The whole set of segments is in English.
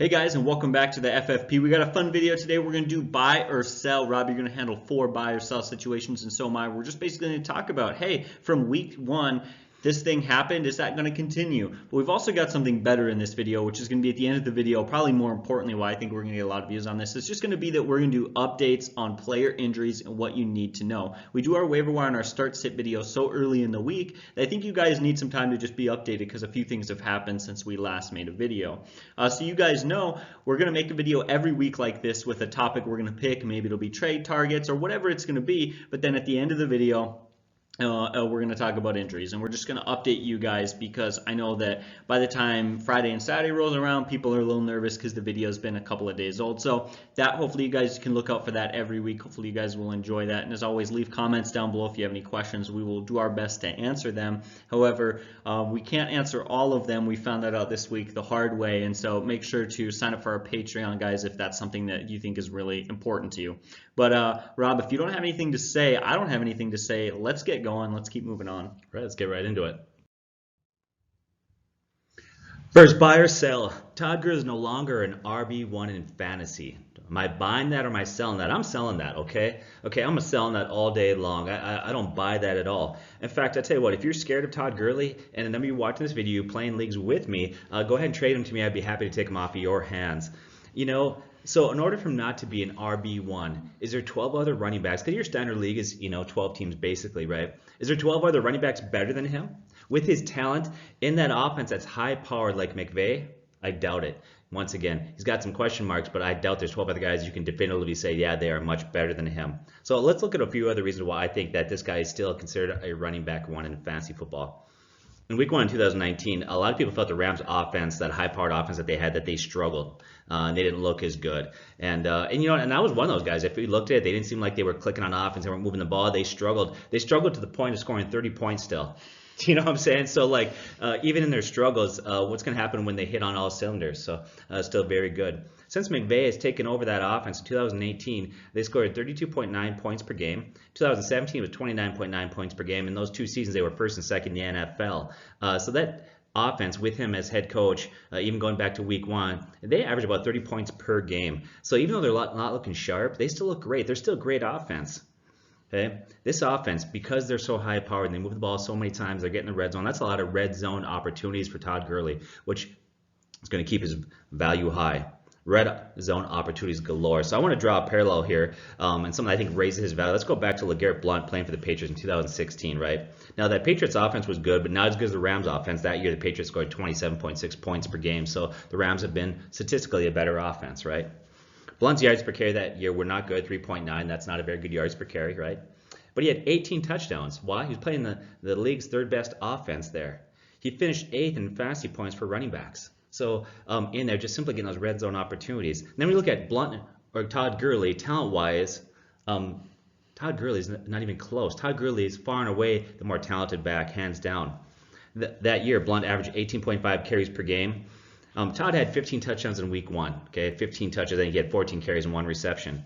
Hey guys, and welcome back to the FFP. We got a fun video today. We're going to do buy or sell. Rob, you're going to handle 4 buy or sell situations, and so am I. We're just basically going to talk about, hey, from week 1, this thing happened. Is that going to continue? But we've also got something better in this video, which is going to be at the end of the video. Probably more importantly, why I think we're going to get a lot of views on this. It's just going to be that we're going to do updates on player injuries and what you need to know. We do our waiver wire and our start sit video so early in the week that I think you guys need some time to just be updated because a few things have happened since we last made a video. So you guys know we're going to make a video every week like this with a topic we're going to pick. Maybe it'll be trade targets or whatever it's going to be. But then at the end of the video, we're going to talk about injuries, and we're just going to update you guys because I know that by the time Friday and Saturday rolls around, people are a little nervous because the video has been a couple of days old. So that, hopefully you guys can look out for that every week. Hopefully you guys will enjoy that. And as always, leave comments down below if you have any questions. We will do our best to answer them. However, we can't answer all of them. We found that out this week the hard way. And so make sure to sign up for our Patreon, guys, if that's something that you think is really important to you. But Rob, if you don't have anything to say, I don't have anything to say. Let's get going. Let's keep moving on. Right, let's get right into it. First, buy or sell. Todd Gurley is no longer an RB1 in fantasy. Am I buying that or am I selling that? I'm selling that, okay? I'm selling that all day long. I don't buy that at all. In fact, I tell you what, if you're scared of Todd Gurley and a number of you watching this video, playing leagues with me, go ahead and trade him to me. I'd be happy to take him off of your hands. So in order for him not to be an RB1, is there 12 other running backs? Because your standard league is, 12 teams basically, right? Is there 12 other running backs better than him? With his talent in that offense that's high-powered like McVay, I doubt it. Once again, he's got some question marks, but I doubt there's 12 other guys you can definitively say, yeah, they are much better than him. So let's look at a few other reasons why I think that this guy is still considered a running back 1 in fantasy football. In week 1 in 2019, a lot of people felt the Rams offense, that high-powered offense that they had, that they struggled. They didn't look as good. And I was one of those guys. If we looked at it, they didn't seem like they were clicking on offense. They weren't moving the ball. They struggled. They struggled to the point of scoring 30 points still. You know what I'm saying? So, even in their struggles, what's going to happen when they hit on all cylinders? So, still very good. Since McVay has taken over that offense in 2018, they scored 32.9 points per game. 2017 was 29.9 points per game. In those 2 seasons, they were first and second in the NFL. So that offense with him as head coach, even going back to week 1, they average about 30 points per game. So even though they're not looking sharp, they still look great. They're still great offense. Okay, this offense, because they're so high powered and they move the ball so many times, they're getting the red zone. That's a lot of red zone opportunities for Todd Gurley, which is going to keep his value high. Red zone opportunities galore. So I want to draw a parallel here, and something I think raises his value. Let's go back to LeGarrette Blount playing for the Patriots in 2016, right? Now that Patriots offense was good, but not as good as the Rams offense. That year the Patriots scored 27.6 points per game, so the Rams have been statistically a better offense, right? Blount's yards per carry that year were not good, 3.9. That's not a very good yards per carry, right? But he had 18 touchdowns. Why? He was playing the league's 3rd best offense there. He finished 8th in fantasy points for running backs. So in there, just simply getting those red zone opportunities. And then we look at Blount or Todd Gurley, talent-wise. Todd Gurley is not even close. Todd Gurley is far and away the more talented back, hands down. That year, Blount averaged 18.5 carries per game. Todd had 15 touchdowns in week 1. Okay, 15 touches, then he had 14 carries and 1 reception.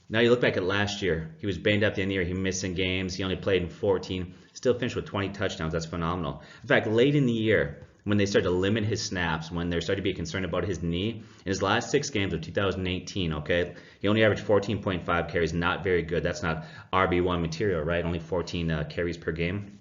Now you look back at last year. He was banged up at the end of the year. He missed some games. He only played in 14. Still finished with 20 touchdowns. That's phenomenal. In fact, late in the year, when they started to limit his snaps, when they started to be concerned about his knee, in his last 6 games of 2018, okay, he only averaged 14.5 carries. Not very good. That's not RB1 material, right? Only 14 carries per game.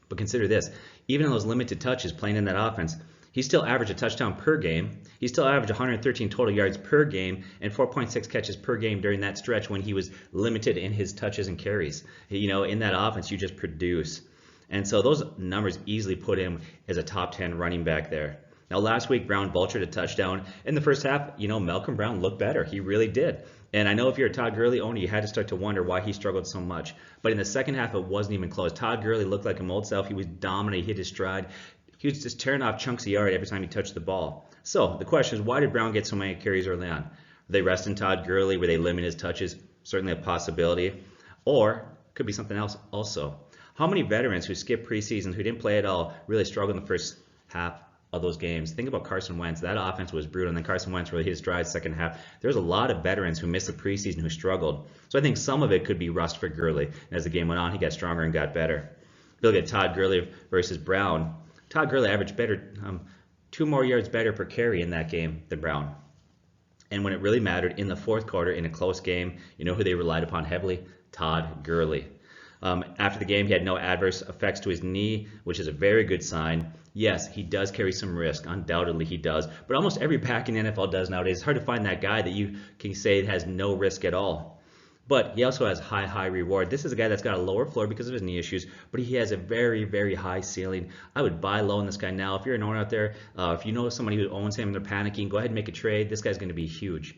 But consider this. Even in those limited touches playing in that offense, he still averaged a touchdown per game. He still averaged 113 total yards per game and 4.6 catches per game during that stretch when he was limited in his touches and carries. In that offense, you just produce. And so those numbers easily put him as a top 10 running back there. Now, last week, Brown vultured a touchdown. In the first half, Malcolm Brown looked better. He really did. And I know if you're a Todd Gurley owner, you had to start to wonder why he struggled so much. But in the second half, it wasn't even close. Todd Gurley looked like him old self. He was dominant. He hit his stride. He was just tearing off chunks of yard every time he touched the ball. So the question is, why did Brown get so many carries early on? Were they resting Todd Gurley? Were they limiting his touches? Certainly a possibility. Or could be something else also. How many veterans who skipped preseason, who didn't play at all, really struggled in the first half of those games? Think about Carson Wentz. That offense was brutal, and then Carson Wentz really hit his stride second half. There's a lot of veterans who missed the preseason who struggled. So I think some of it could be rust for Gurley. And as the game went on, he got stronger and got better. If you look at Todd Gurley versus Brown, Todd Gurley averaged better 2 more yards better per carry in that game than Brown. And when it really mattered in the fourth quarter in a close game, you know who they relied upon heavily? Todd Gurley. After the game, he had no adverse effects to his knee, which is a very good sign. Yes, he does carry some risk. Undoubtedly, he does. But almost every back in the NFL does nowadays. It's hard to find that guy that you can say has no risk at all. But he also has high reward. This is a guy that's got a lower floor because of his knee issues, but he has a very high ceiling. I would buy low on this guy now. If you're an owner out there, if you know somebody who owns him and they're panicking, go ahead and make a trade. This guy's going to be huge.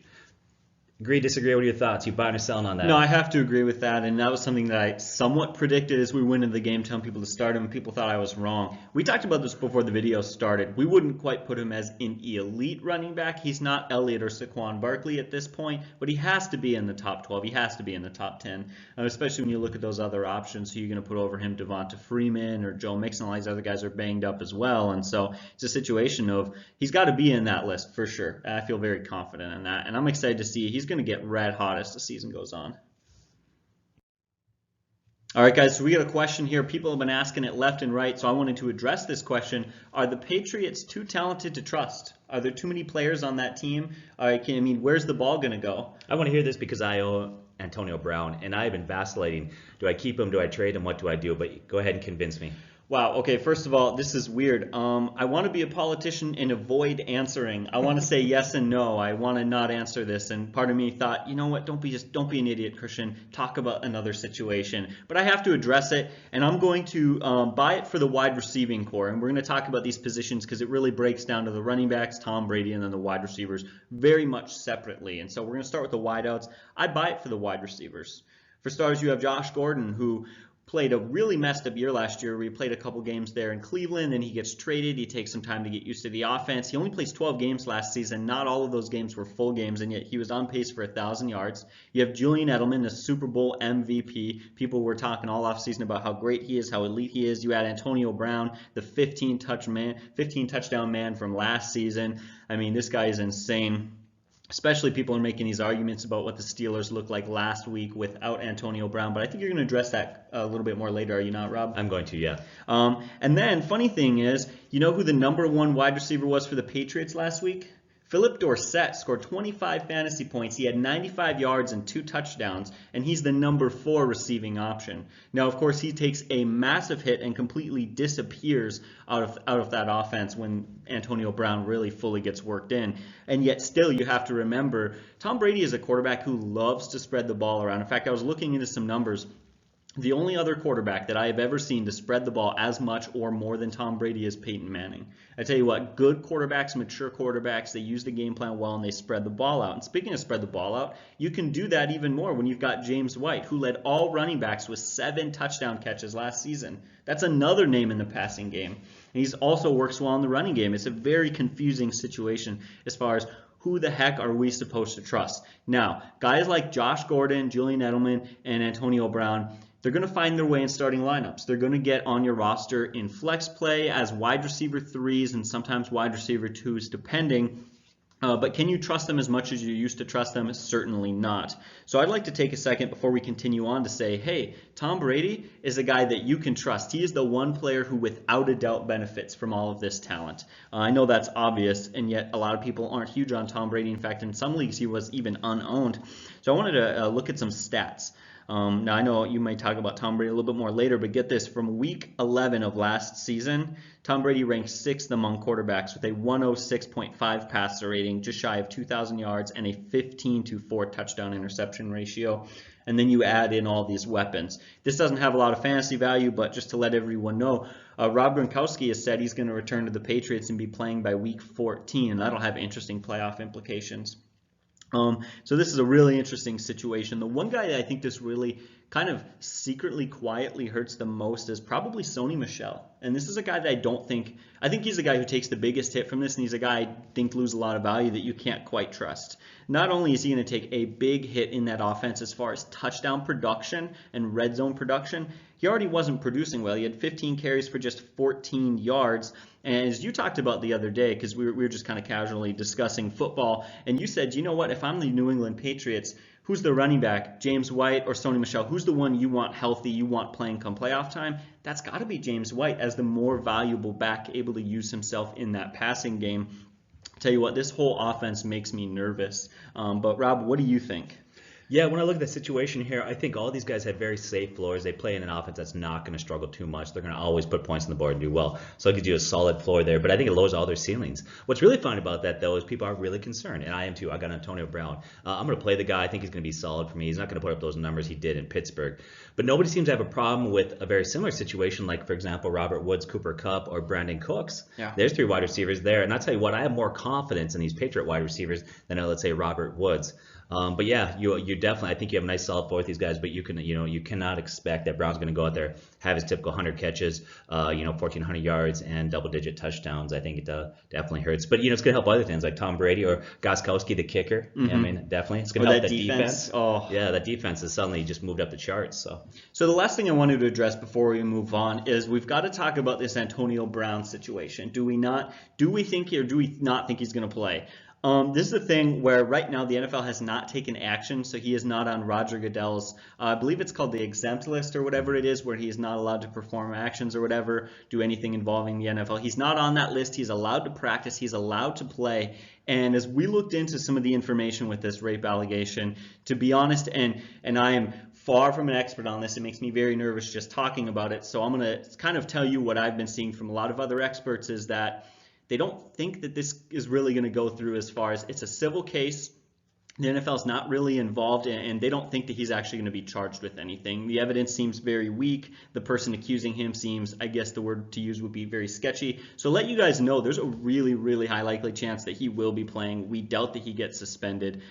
Agree, disagree? What are your thoughts? You buying or selling on that? No, I have to agree with that, and that was something that I somewhat predicted as we went into the game, telling people to start him. People thought I was wrong. We talked about this before the video started. We wouldn't quite put him as an elite running back. He's not Elliott or Saquon Barkley at this point, but he has to be in the top 12. He has to be in the top 10, especially when you look at those other options. Who you're going to put over him? Devonta Freeman or Joe Mixon? All these other guys are banged up as well, and so it's a situation of he's got to be in that list for sure. I feel very confident in that, and I'm excited to see he's going to get red hot as the season goes on. All right, guys, so we got a question here. People have been asking it left and right, so I wanted to address this question. Are the Patriots too talented to trust? Are there too many players on that team? I mean, where's the ball going to go? I want to hear this because I own Antonio Brown, and I've been vacillating. Do I keep him? Do I trade him? What do I do? But go ahead and convince me. Wow, okay, first of all, this is weird. I want to be a politician and avoid answering. I want to say yes and no. I want to not answer this. And part of me thought, you know what, don't be an idiot, Christian. Talk about another situation. But I have to address it, and I'm going to buy it for the wide receiving core. And we're going to talk about these positions because it really breaks down to the running backs, Tom Brady, and then the wide receivers very much separately. And so we're going to start with the wideouts. I buy it for the wide receivers. For starters, you have Josh Gordon, who played a really messed up year last year. We played a couple games there in Cleveland, then he gets traded. He takes some time to get used to the offense. He only plays 12 games last season. Not all of those games were full games, and yet he was on pace for 1,000 yards. You have Julian Edelman, the Super Bowl MVP. People were talking all offseason about how great he is, how elite he is. You had Antonio Brown, the 15 touchdown man from last season. I mean, this guy is insane. Especially people are making these arguments about what the Steelers looked like last week without Antonio Brown, but I think you're going to address that a little bit more later, are you not, Rob? I'm going to, yeah. And then, funny thing is, you know who the #1 wide receiver was for the Patriots last week? Philip Dorsett scored 25 fantasy points. He had 95 yards and 2 touchdowns, and he's the #4 receiving option. Now, of course, he takes a massive hit and completely disappears out of that offense when Antonio Brown really fully gets worked in. And yet still, you have to remember, Tom Brady is a quarterback who loves to spread the ball around. In fact, I was looking into some numbers. The only other quarterback that I have ever seen to spread the ball as much or more than Tom Brady is Peyton Manning. I tell you what, good quarterbacks, mature quarterbacks, they use the game plan well and they spread the ball out. And speaking of spread the ball out, you can do that even more when you've got James White, who led all running backs with 7 touchdown catches last season. That's another name in the passing game. And he also works well in the running game. It's a very confusing situation as far as who the heck are we supposed to trust? Now, guys like Josh Gordon, Julian Edelman, and Antonio Brown, they're going to find their way in starting lineups. They're going to get on your roster in flex play as wide receiver 3s and sometimes wide receiver 2s, depending. But can you trust them as much as you used to trust them? Certainly not. So I'd like to take a second before we continue on to say, hey, Tom Brady is a guy that you can trust. He is the one player who without a doubt benefits from all of this talent. I know that's obvious, and yet a lot of people aren't huge on Tom Brady. In fact, in some leagues, he was even unowned. So I wanted to look at some stats. Now, I know you might talk about Tom Brady a little bit more later, but get this. From week 11 of last season, Tom Brady ranked 6th among quarterbacks with a 106.5 passer rating, just shy of 2,000 yards, and a 15-4 touchdown interception ratio. And then you add in all these weapons. This doesn't have a lot of fantasy value, but just to let everyone know, Rob Gronkowski has said he's going to return to the Patriots and be playing by week 14, and that'll have interesting playoff implications. So this is a really interesting situation. The one guy that I think this really kind of secretly, quietly hurts the most is probably Sony Michel. And this is a guy that I think he's a guy who takes the biggest hit from this, and he's a guy I think loses a lot of value that you can't quite trust. Not only is he going to take a big hit in that offense as far as touchdown production and red zone production, he already wasn't producing well. He had 15 carries for just 14 yards. And as you talked about the other day, because we were just kind of casually discussing football, and you said, you know what, if I'm the New England Patriots, Who's the running back, James White or Sony Michel? Who's the one you want healthy, you want playing come playoff time? That's got to be James White as the more valuable back, able to use himself in that passing game. Tell you what, this whole offense makes me nervous. But Rob, what do you think? Yeah, when I look at the situation here, I think all these guys have very safe floors. They play in an offense that's not going to struggle too much. They're going to always put points on the board and do well. So it gives you a solid floor there, but I think it lowers all their ceilings. What's really fun about that, though, is people are really concerned, and I am too. I got Antonio Brown. I'm going to play the guy. I think he's going to be solid for me. He's not going to put up those numbers he did in Pittsburgh. But nobody seems to have a problem with a very similar situation, like, for example, Robert Woods, Cooper Kupp, or Brandon Cooks. Yeah. There's 3 wide receivers there, and I'll tell you what, I have more confidence in these Patriot wide receivers than, let's say, Robert Woods. But yeah, you definitely, I think you have a nice solid floor with these guys, but you cannot expect that Brown's going to go out there, have his typical 100 catches, 1,400 yards and double-digit touchdowns. I think it definitely hurts. But it's going to help other things like Tom Brady or Gostkowski, the kicker. Mm-hmm. I mean, definitely it's going to help that defense. Oh. Yeah, that defense has suddenly just moved up the charts. So the last thing I wanted to address before we move on is we've got to talk about this Antonio Brown situation. Do we not think he's going to play? This is the thing where right now the NFL has not taken action, so he is not on Roger Goodell's, I believe it's called the exempt list or whatever it is, where he is not allowed to perform actions or whatever, do anything involving the NFL. He's not on that list. He's allowed to practice. He's allowed to play. And as we looked into some of the information with this rape allegation, to be honest, and I am far from an expert on this, it makes me very nervous just talking about it. So I'm going to kind of tell you what I've been seeing from a lot of other experts is that they don't think that this is really going to go through as far as it's a civil case. The NFL is not really involved, and they don't think that he's actually going to be charged with anything. The evidence seems very weak. The person accusing him seems, I guess the word to use would be very sketchy. So let you guys know there's a really, really high likely chance that he will be playing. We doubt that he gets suspended.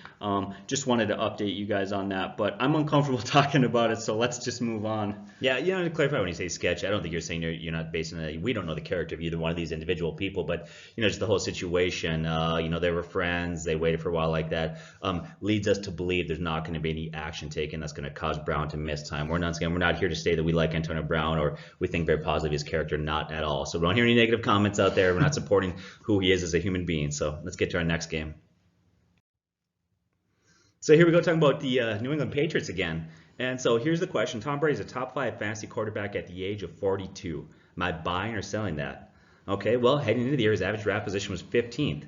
Just wanted to update you guys on that, but I'm uncomfortable talking about it, so let's just move on. Yeah, to clarify, when you say sketch, I don't think you're saying you're not basing it. We don't know the character of either one of these individual people, but just the whole situation. They were friends. They waited for a while like that. Leads us to believe there's not going to be any action taken that's going to cause Brown to miss time. We're not here to say that we like Antonio Brown or we think very positive of his character, not at all. So we don't hear any negative comments out there. We're not supporting who he is as a human being. So let's get to our next game. So here we go, talking about the New England Patriots again. And so here's the question. Tom Brady is a top 5 fantasy quarterback at the age of 42. Am I buying or selling that? Okay, well, heading into the year, his average draft position was 15th.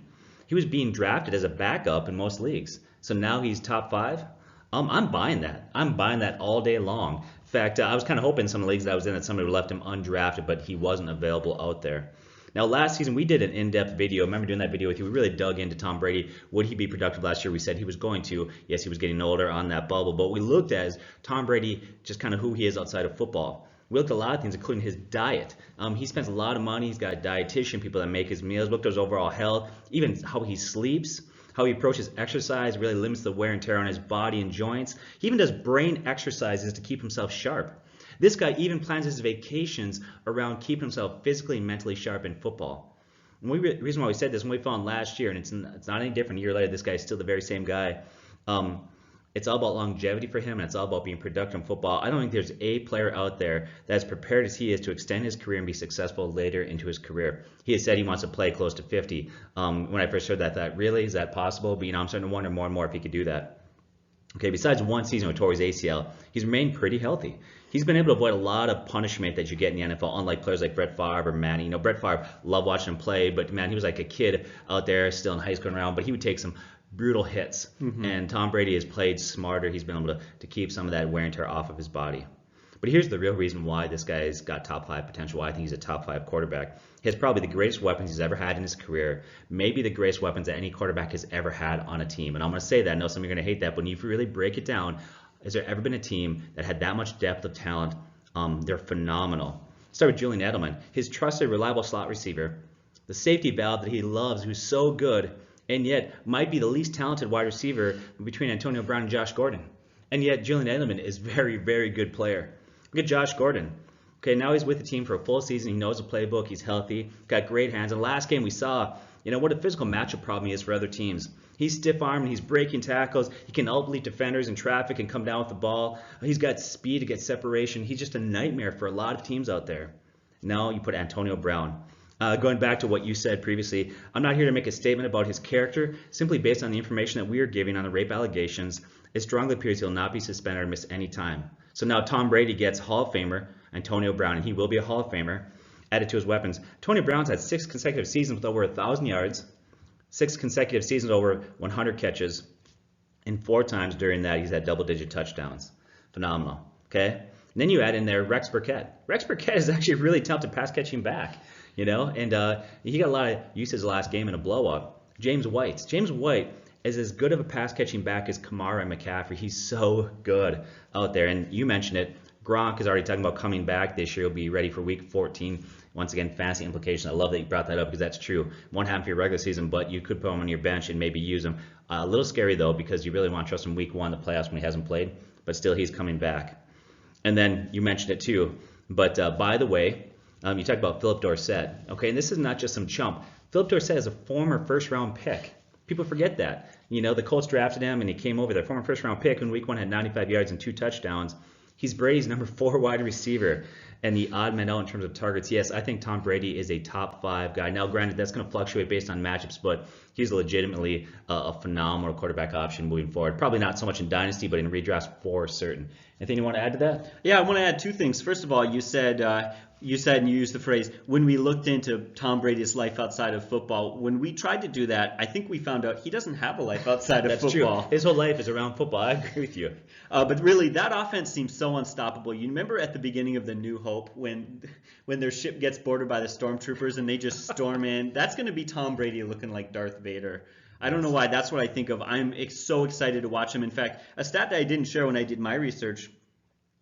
He was being drafted as a backup in most leagues. So now he's top 5. I'm buying that. I'm buying that all day long. In fact, I was kind of hoping some of the leagues that I was in that somebody would left him undrafted, but he wasn't available out there. Now, last season, we did an in-depth video. I remember doing that video with you. We really dug into Tom Brady. Would he be productive last year? We said he was going to. Yes, he was getting older on that bubble. But what we looked at is Tom Brady, just kind of who he is outside of football. We looked at a lot of things, including his diet. He spends a lot of money. He's got a dietitian, people that make his meals. Looked at his overall health, even how he sleeps. How he approaches exercise really limits the wear and tear on his body and joints. He even does brain exercises to keep himself sharp. This guy even plans his vacations around keeping himself physically and mentally sharp in football. And the reason why we said this, when we found last year, and it's not any different a year later, this guy is still the very same guy. It's all about longevity for him, and it's all about being productive in football. I don't think there's a player out there that's prepared as he is to extend his career and be successful later into his career. He has said he wants to play close to 50. When I first heard that, I thought, really? Is that possible? But I'm starting to wonder more and more if he could do that. Okay, besides one season with tore his ACL, he's remained pretty healthy. He's been able to avoid a lot of punishment that you get in the NFL, unlike players like Brett Favre or Manny. Brett Favre, loved watching him play, but man, he was like a kid out there still in high school around, but he would take some brutal hits. Mm-hmm. And Tom Brady has played smarter. He's been able to keep some of that wear and tear off of his body. But here's the real reason why this guy's got top 5 potential, why I think he's a top 5 quarterback. He has probably the greatest weapons he's ever had in his career, maybe the greatest weapons that any quarterback has ever had on a team. And I'm going to say that. I know some of you are going to hate that, but if you really break it down, has there ever been a team that had that much depth of talent? They're phenomenal. Start with Julian Edelman, his trusted, reliable slot receiver, the safety valve that he loves, who's so good, and yet might be the least talented wide receiver between Antonio Brown and Josh Gordon. And yet Julian Edelman is very, very good player. Look at Josh Gordon. Okay, now he's with the team for a full season. He knows the playbook. He's healthy. Got great hands. And last game we saw, what a physical matchup problem he is for other teams. He's stiff-armed. He's breaking tackles. He can outlead defenders in traffic and come down with the ball. He's got speed to get separation. He's just a nightmare for a lot of teams out there. Now you put Antonio Brown. Going back to what you said previously, I'm not here to make a statement about his character. Simply based on the information that we are giving on the rape allegations, it strongly appears he'll not be suspended or miss any time. So now Tom Brady gets Hall of Famer Antonio Brown, and he will be a Hall of Famer, added to his weapons. Antonio Brown's had 6 consecutive seasons with over 1,000 yards, 6 consecutive seasons over 100 catches, and 4 times during that he's had double-digit touchdowns. Phenomenal. Okay? And then you add in there Rex Burkhead. Rex Burkhead is actually a really talented pass-catching back. You know, and he got a lot of uses last game in a blowout. James White is as good of a pass-catching back as Kamara and McCaffrey. He's so good out there. And you mentioned it, Gronk is already talking about coming back this year. He'll be ready for Week 14. Once again, fantasy implication. I love that you brought that up because that's true. Won't happen for your regular season, but you could put him on your bench and maybe use him. A little scary, though, because you really want to trust him Week 1, the playoffs, when he hasn't played. But still, he's coming back. And then you mentioned it, too. But by the way, you talked about Philip Dorsett, okay? And this is not just some chump. Philip Dorsett is a former first-round pick. People forget that. You know, the Colts drafted him, and he came over there. Former first-round pick in Week 1 had 95 yards and 2 touchdowns. He's Brady's number 4 wide receiver and the odd man out in terms of targets. Yes, I think Tom Brady is a top 5 guy. Now, granted, that's going to fluctuate based on matchups, but he's legitimately a phenomenal quarterback option moving forward. Probably not so much in Dynasty, but in redrafts for certain. Anything you want to add to that? Yeah, I want to add 2 things. First of all, you said and you used the phrase, when we looked into Tom Brady's life outside of football. When we tried to do that, I think we found out he doesn't have a life outside of football. That's true. His whole life is around football. I agree with you. But really, that offense seems so unstoppable. You remember at the beginning of the New Hope when their ship gets boarded by the stormtroopers and they just storm in? That's going to be Tom Brady looking like Darth Vader. I don't know why. That's what I think of. I'm so excited to watch him. In fact, a stat that I didn't share when I did my research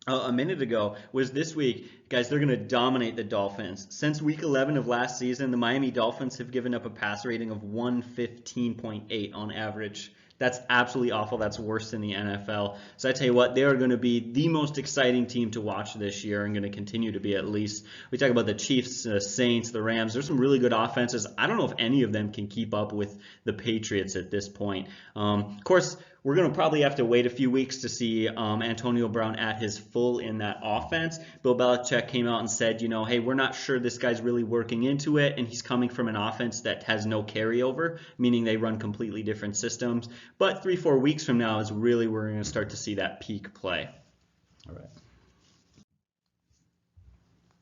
a minute ago was this week, guys, they're going to dominate the Dolphins. Since week 11 of last season, the Miami Dolphins have given up a passer rating of 115.8 on average. That's absolutely awful. That's worse than the NFL. So I tell you what, they are going to be the most exciting team to watch this year and going to continue to be at least. We talk about the Chiefs, the Saints, the Rams. There's some really good offenses. I don't know if any of them can keep up with the Patriots at this point. Of course, we're going to probably have to wait a few weeks to see Antonio Brown at his full in that offense. Bill Belichick came out and said, hey, we're not sure this guy's really working into it, and he's coming from an offense that has no carryover, meaning they run completely different systems. But 3-4 weeks from now is really where we're going to start to see that peak play. All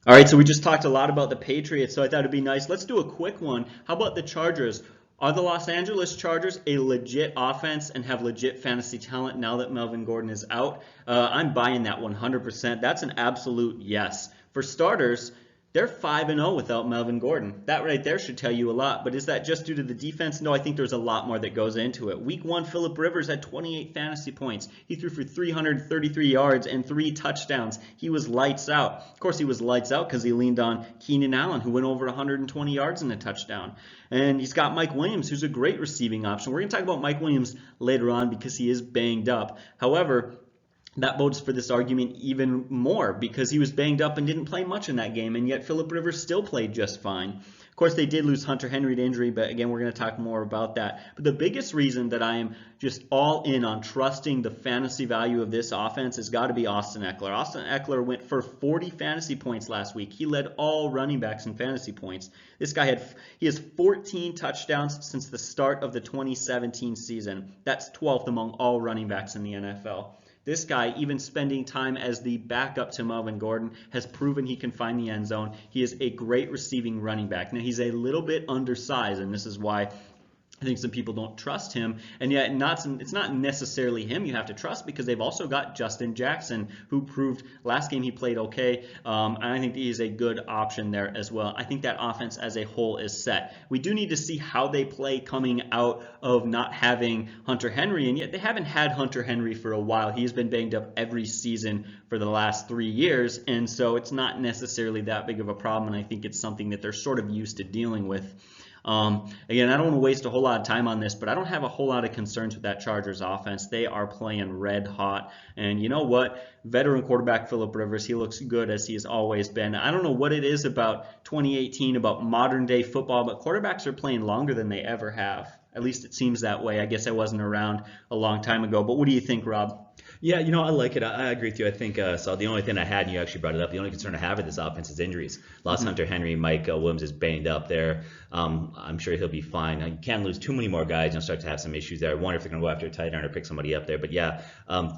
right, so we just talked a lot about the Patriots, so I thought it'd be nice. Let's do a quick one. How about the Chargers? Are the Los Angeles Chargers a legit offense and have legit fantasy talent now that Melvin Gordon is out? I'm buying that 100%. That's an absolute yes. For starters, they're 5-0 without Melvin Gordon. That right there should tell you a lot. But is that just due to the defense? No, I think there's a lot more that goes into it. Week 1, Phillip Rivers had 28 fantasy points. He threw for 333 yards and 3 touchdowns. He was lights out. Of course, he was lights out because he leaned on Keenan Allen, who went over 120 yards and a touchdown. And he's got Mike Williams, who's a great receiving option. We're going to talk about Mike Williams later on because he is banged up. However, that bodes for this argument even more because he was banged up and didn't play much in that game, and yet Phillip Rivers still played just fine. Of course, they did lose Hunter Henry to injury, but again, we're going to talk more about that. But the biggest reason that I am just all in on trusting the fantasy value of this offense has got to be Austin Eckler. Austin Eckler went for 40 fantasy points last week. He led all running backs in fantasy points. This guy has 14 touchdowns since the start of the 2017 season. That's 12th among all running backs in the NFL. This guy, even spending time as the backup to Melvin Gordon, has proven he can find the end zone. He is a great receiving running back. Now, he's a little bit undersized, and this is why I think some people don't trust him, and yet it's not necessarily him you have to trust because they've also got Justin Jackson, who proved last game he played okay, and I think he's a good option there as well. I think that offense as a whole is set. We do need to see how they play coming out of not having Hunter Henry, and yet they haven't had Hunter Henry for a while. He's been banged up every season for the last 3 years, and so it's not necessarily that big of a problem, and I think it's something that they're sort of used to dealing with. Again, I don't want to waste a whole lot of time on this, but I don't have a whole lot of concerns with that Chargers offense. They are playing red hot. And you know what? Veteran quarterback Phillip Rivers, he looks good as he has always been. I don't know what it is about 2018, about modern day football, but quarterbacks are playing longer than they ever have. At least it seems that way. I guess I wasn't around a long time ago. But what do you think, Rob? Yeah, you know, I like it. I agree with you. I think so. The only thing I had, and you actually brought it up, the only concern I have with this offense is injuries. Lost Hunter Henry, Mike Williams is banged up there. I'm sure he'll be fine. You can't lose too many more guys. You'll start to have some issues there. I wonder if they're going to go after a tight end or pick somebody up there. But yeah,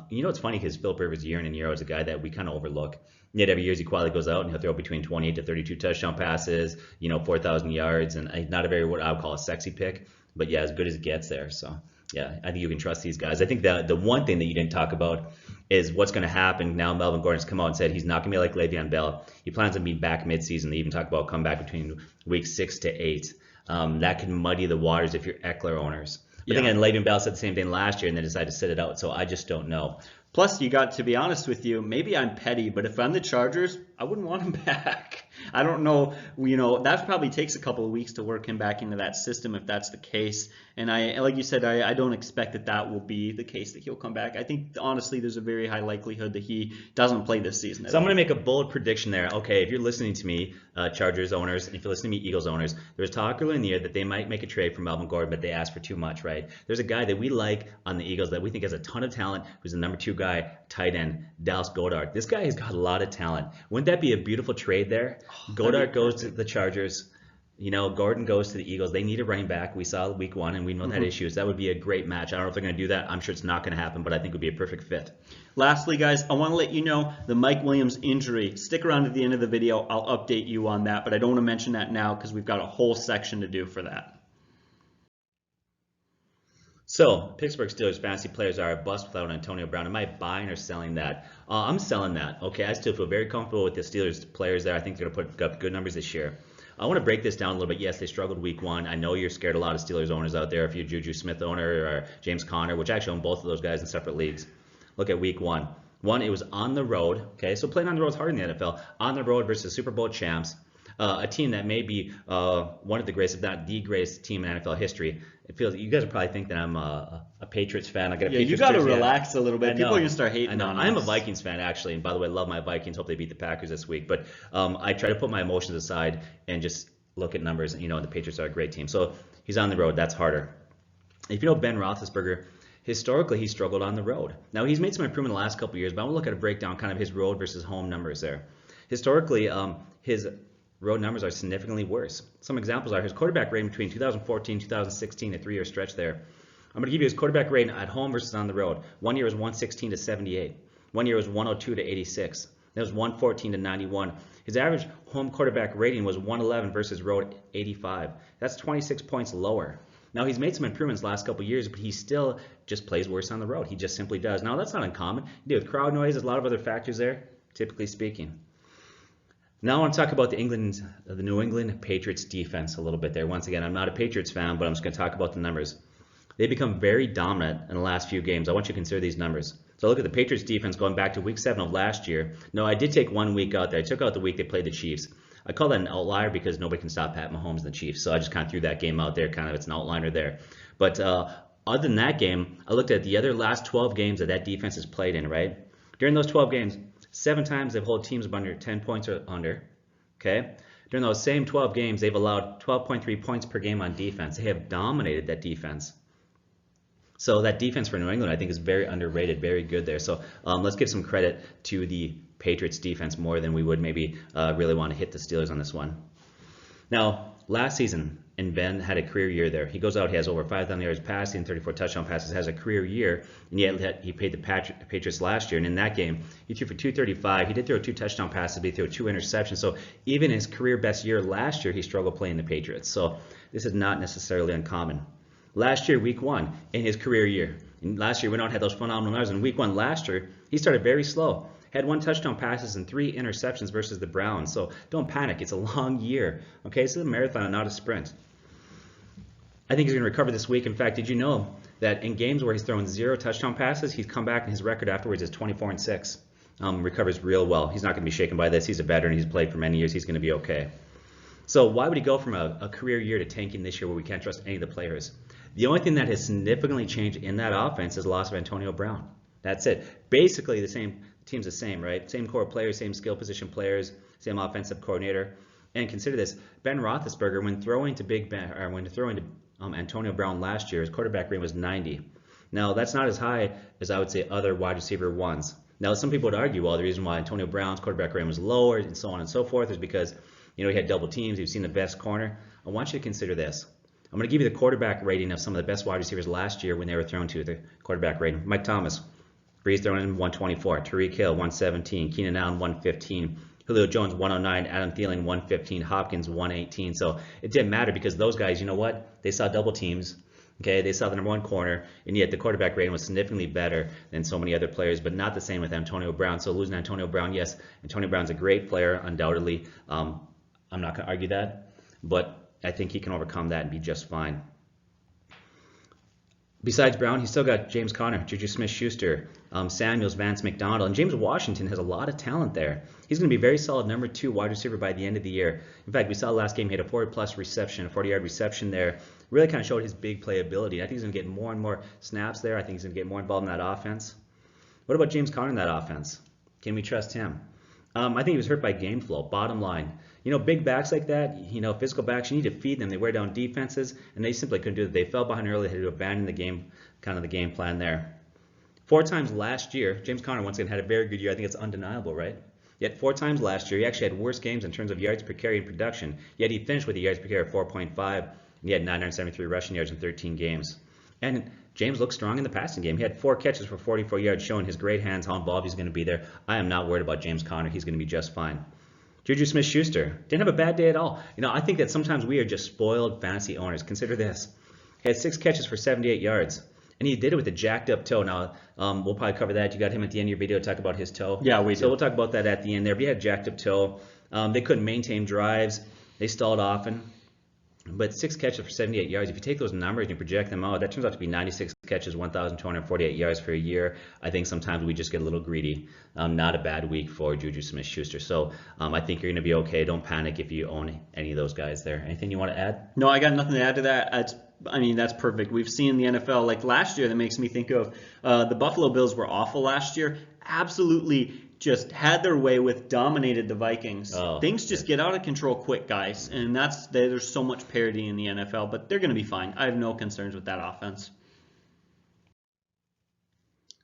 you know, it's funny because Philip Rivers year in and year out is a guy that we kind of overlook. Yet every year he quietly goes out and he'll throw between 28 to 32 touchdown passes, 4,000 yards, and not a very, what I would call a sexy pick, but yeah, as good as it gets there. So yeah, I think you can trust these guys. I think that the one thing that you didn't talk about is what's going to happen now. Melvin Gordon's come out and said he's not going to be like Le'Veon Bell. He plans on being back midseason. They even talk about come back between weeks 6 to 8. That can muddy the waters if you're Eckler owners. But then again, Le'Veon Bell said the same thing last year and then decided to sit it out. So I just don't know. Plus, you got to be honest with you, maybe I'm petty, but if I'm the Chargers, I wouldn't want him back. I don't know, that probably takes a couple of weeks to work him back into that system if that's the case. And like you said, I don't expect that will be the case, that he'll come back. I think, honestly, there's a very high likelihood that he doesn't play this season. So I'm going to make a bold prediction there. Okay, if you're listening to me, Chargers owners, and if you're listening to me, Eagles owners, there's talk early in the year that they might make a trade for Melvin Gordon, but they ask for too much, right? There's a guy that we like on the Eagles that we think has a ton of talent, who's the number 2 guy, tight end, Dallas Goedert. This guy has got a lot of talent. Wouldn't that be a beautiful trade there? Goedert goes to the Chargers. Gordon goes to the Eagles. They need a running back. We saw week 1, and we know that issues. That would be a great match. I don't know if they're going to do that. I'm sure it's not going to happen, but I think it would be a perfect fit. Lastly, guys, I want to let you know the Mike Williams injury. Stick around to the end of the video. I'll update you on that, but I don't want to mention that now because we've got a whole section to do for that. So, Pittsburgh Steelers fantasy players are a bust without Antonio Brown. Am I buying or selling that? I'm selling that. Okay, I still feel very comfortable with the Steelers players there. I think they're going to put up good numbers this year. I want to break this down a little bit. Yes, they struggled week 1. I know you're scared a lot of Steelers owners out there. If you're Juju Smith owner or James Conner, which I actually own both of those guys in separate leagues. Look at week 1. It was on the road. Okay, so playing on the road is hard in the NFL. On the road versus Super Bowl champs. A team that may be one of the greatest, if not the greatest team in NFL history. It feels you guys are probably think that I'm a Patriots fan. I got a Patriots you got to jersey. relax a little bit. People are gonna start hating on us. I'm a Vikings fan actually, and by the way, I love my Vikings. Hope they beat the Packers this week. But I try to put my emotions aside and just look at numbers. And the Patriots are a great team. So he's on the road. That's harder. If you know Ben Roethlisberger, historically he struggled on the road. Now he's made some improvement in the last couple of years, but I want to look at a breakdown, kind of his road versus home numbers there. Historically, his road numbers are significantly worse. Some examples are his quarterback rating between 2014 and 2016, a 3-year stretch there. I'm going to give you his quarterback rating at home versus on the road. 1 year was 116 to 78. 1 year was 102 to 86. That was 114 to 91. His average home quarterback rating was 111 versus road 85. That's 26 points lower. Now, he's made some improvements the last couple of years, but he still just plays worse on the road. He just simply does. Now, that's not uncommon. You deal with crowd noise, there's a lot of other factors there, typically speaking. Now I want to talk about the New England Patriots defense a little bit there. Once again, I'm not a Patriots fan, but I'm just going to talk about the numbers. They become very dominant in the last few games. I want you to consider these numbers. So look at the Patriots defense going back to week 7 of last year. No, I did take 1 week out there. I took out the week they played the Chiefs. I call that an outlier because nobody can stop Pat Mahomes and the Chiefs. So I just kind of threw that game out there. It's an outliner there. But other than that game, I looked at the other last 12 games that defense has played in, right? During those 12 games, 7 times they've held teams under 10 points or under. Okay? During those same 12 games, they've allowed 12.3 points per game on defense. They have dominated that defense. So that defense for New England, I think, is very underrated, very good there. So let's give some credit to the Patriots defense more than we would maybe really want to hit the Steelers on this one. Now, last season, and Ben had a career year there. He goes out, he has over 5,000 yards passing, 34 touchdown passes, has a career year, and yet he paid the Patriots last year. And in that game, he threw for 235. He did throw 2 touchdown passes, but he threw 2 interceptions. So even his career best year last year, he struggled playing the Patriots. So this is not necessarily uncommon. Last year, week 1, in his career year. And last year, we don't have those phenomenal numbers. In week 1 last year, he started very slow. Had 1 touchdown passes and 3 interceptions versus the Browns. So don't panic. It's a long year. Okay, it's a marathon, not a sprint. I think he's going to recover this week. In fact, did you know that in games where he's thrown 0 touchdown passes, he's come back and his record afterwards is 24-6. Recovers real well. He's not going to be shaken by this. He's a veteran. He's played for many years. He's going to be okay. So why would he go from a career year to tanking this year where we can't trust any of the players? The only thing that has significantly changed in that offense is the loss of Antonio Brown. That's it. Basically, the team's the same, right? Same core players, same skill position players, same offensive coordinator. And consider this: Ben Roethlisberger, when throwing to Antonio Brown last year, his quarterback rating was 90. Now, that's not as high as I would say other wide receiver ones. Now, some people would argue, well, the reason why Antonio Brown's quarterback rating was lower and so on and so forth is because, he had double teams. You've seen the best corner. I want you to consider this. I'm going to give you the quarterback rating of some of the best wide receivers last year when they were thrown to the quarterback rating. Mike Thomas, Breeze thrown in 124. Tyreek Hill, 117. Keenan Allen, 115. Julio Jones, 109. Adam Thielen, 115. Hopkins, 118. So it didn't matter because those guys, you know what? They saw double teams. Okay, they saw the number one corner, and yet the quarterback rating was significantly better than so many other players, but not the same with Antonio Brown. So losing Antonio Brown, yes, Antonio Brown's a great player, undoubtedly. I'm not going to argue that, but I think he can overcome that and be just fine. Besides Brown, he's still got James Conner, Juju Smith-Schuster, Samuels, Vance McDonald, and James Washington has a lot of talent there. He's going to be a very solid number 2 wide receiver by the end of the year. In fact, we saw last game he had a 40-plus reception, a 40-yard reception there. Really kind of showed his big playability. I think he's going to get more and more snaps there. I think he's going to get more involved in that offense. What about James Conner in that offense? Can we trust him? I think he was hurt by game flow. Bottom line, big backs like that, physical backs, you need to feed them. They wear down defenses, and they simply couldn't do it. They fell behind early. They had to abandon the game, kind of the game plan there. 4 times last year, James Conner once again had a very good year. I think it's undeniable, right? Yet 4 times last year, he actually had worse games in terms of yards per carry and production. Yet he finished with a yards per carry of 4.5, and he had 973 rushing yards in 13 games. And James looked strong in the passing game. He had 4 catches for 44 yards, showing his great hands, how involved he's going to be there. I am not worried about James Conner. He's going to be just fine. Juju Smith-Schuster didn't have a bad day at all. I think that sometimes we are just spoiled fantasy owners. Consider this. He had 6 catches for 78 yards. And he did it with a jacked up toe. Now, we'll probably cover that. You got him at the end of your video to talk about his toe. Yeah, we do. So we'll talk about that at the end there. But he had a jacked up toe. They couldn't maintain drives. They stalled often. But 6 catches for 78 yards, if you take those numbers and you project them out, that turns out to be 96 catches, 1,248 yards for a year. I think sometimes we just get a little greedy. Not a bad week for Juju Smith-Schuster. So I think you're going to be okay. Don't panic if you own any of those guys there. Anything you want to add? No, I got nothing to add to that. That's perfect. We've seen the NFL, like last year, that makes me think of the Buffalo Bills were awful last year. Absolutely just had their way with, dominated the Vikings. Things just get out of control quick, guys, and there's so much parity in the NFL, but they're going to be fine. I have no concerns with that offense.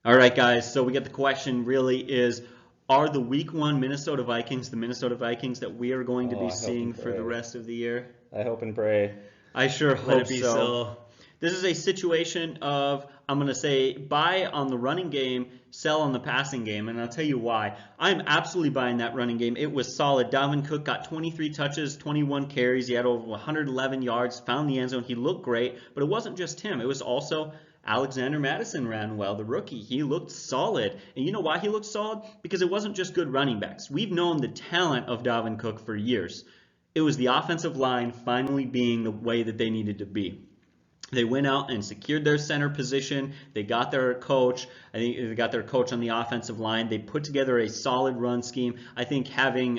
All right, guys, so we get the question really is, are the Week 1 Minnesota Vikings the Minnesota Vikings that we are going to be seeing for the rest of the year? I hope and pray. I sure Let hope it be so. so. This is a situation of, I'm going to say, buy on the running game, sell on the passing game, and I'll tell you why. I'm absolutely buying that running game. It was solid. Dalvin Cook got 23 touches, 21 carries. He had over 111 yards, found the end zone. He looked great, but it wasn't just him. It was also Alexander Mattison ran well, the rookie. He looked solid. And you know why he looked solid? Because it wasn't just good running backs. We've known the talent of Dalvin Cook for years. It was the offensive line finally being the way that they needed to be. They went out and secured their center position. They got their coach. I think they got their coach on the offensive line. They put together a solid run scheme. I think having